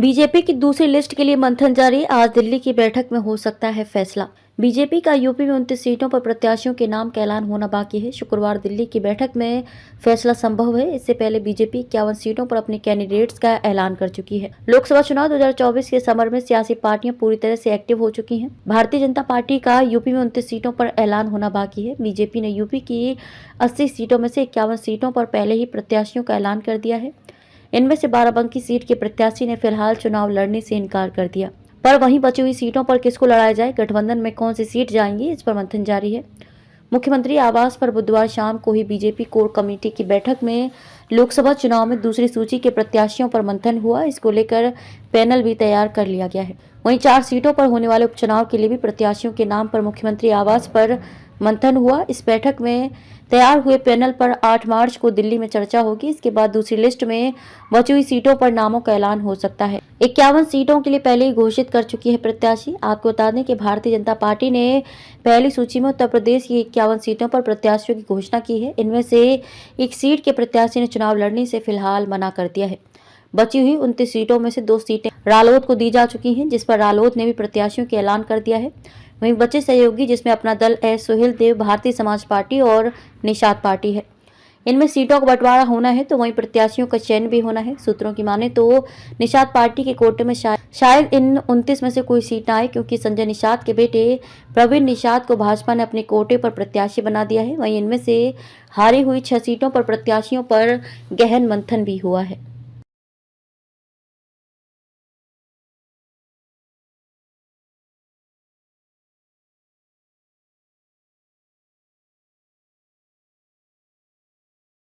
BJP की दूसरी list के लिए मंथन जारी। आज दिल्ली की बैठक में हो सकता है फैसला। बीजेपी का यूपी में 29 सीटों पर प्रत्याशियों के नाम का ऐलान होना बाकी है। शुक्रवार दिल्ली की बैठक में फैसला संभव है। इससे पहले बीजेपी 51 सीटों पर अपने कैंडिडेट्स का ऐलान कर चुकी है। लोकसभा चुनाव 2024 के समर में सियासी पार्टियां पूरी तरह से एक्टिव हो चुकी हैं। भारतीय जनता पार्टी का यूपी में 29 सीटों पर ऐलान होना बाकी है। बीजेपी ने यूपी की 80 सीटों में से 51 सीटों पर पहले ही प्रत्याशियों का ऐलान कर दिया है। इनमें से बाराबंकी सीट के प्रत्याशी ने फिलहाल चुनाव लड़ने से इनकार कर दिया। पर वहीं बची हुई सीटों पर किसको लड़ाया जाए, गठबंधन में कौन सी सीट जाएंगी, इस पर मंथन जारी है। मुख्यमंत्री आवास पर बुधवार शाम को ही बीजेपी कोर कमेटी की बैठक में लोकसभा चुनाव में दूसरी सूची के प्रत्याशियों पर मंथन हुआ। इसको लेकर पैनल भी तैयार कर लिया गया है। वहीं 4 सीटों पर होने वाले उपचुनाव के लिए भी प्रत्याशियों के नाम पर मुख्यमंत्री आवास पर मंथन हुआ। इस बैठक में तैयार हुए पैनल पर 8 मार्च को दिल्ली में चर्चा होगी। इसके बाद दूसरी लिस्ट में बची हुई सीटों पर नामों का ऐलान हो सकता है। 51 सीटों के लिए पहले ही घोषित कर चुकी है प्रत्याशी। आपको बता दें कि भारतीय जनता पार्टी ने पहली सूची में उत्तर प्रदेश की 51 सीटों पर प्रत्याशियों की घोषणा की है। इनमें से एक सीट के प्रत्याशी ने चुनाव लड़ने से फिलहाल मना कर दिया है। बची हुई 29 सीटों में से 2 सीटें रालोद को दी जा चुकी हैं, जिस पर रालोद ने भी प्रत्याशियों का ऐलान कर दिया है। वहीं बचे सहयोगी, जिसमें अपना दल सुहेल देव, भारतीय समाज पार्टी और निषाद पार्टी है। इनमें सीटों का बंटवारा होना है तो वहीं प्रत्याशियों का चयन भी होना है। सूत्रों की माने तो निषाद पार्टी के कोटे में शायद इन 29 में से कोई सीट ना आए, क्योंकि संजय निषाद के बेटे प्रवीण निषाद को भाजपा ने अपने कोटे पर प्रत्याशी बना दिया है। वहीं इनमें से हारी हुई 6 सीटों पर प्रत्याशियों पर गहन मंथन भी हुआ है।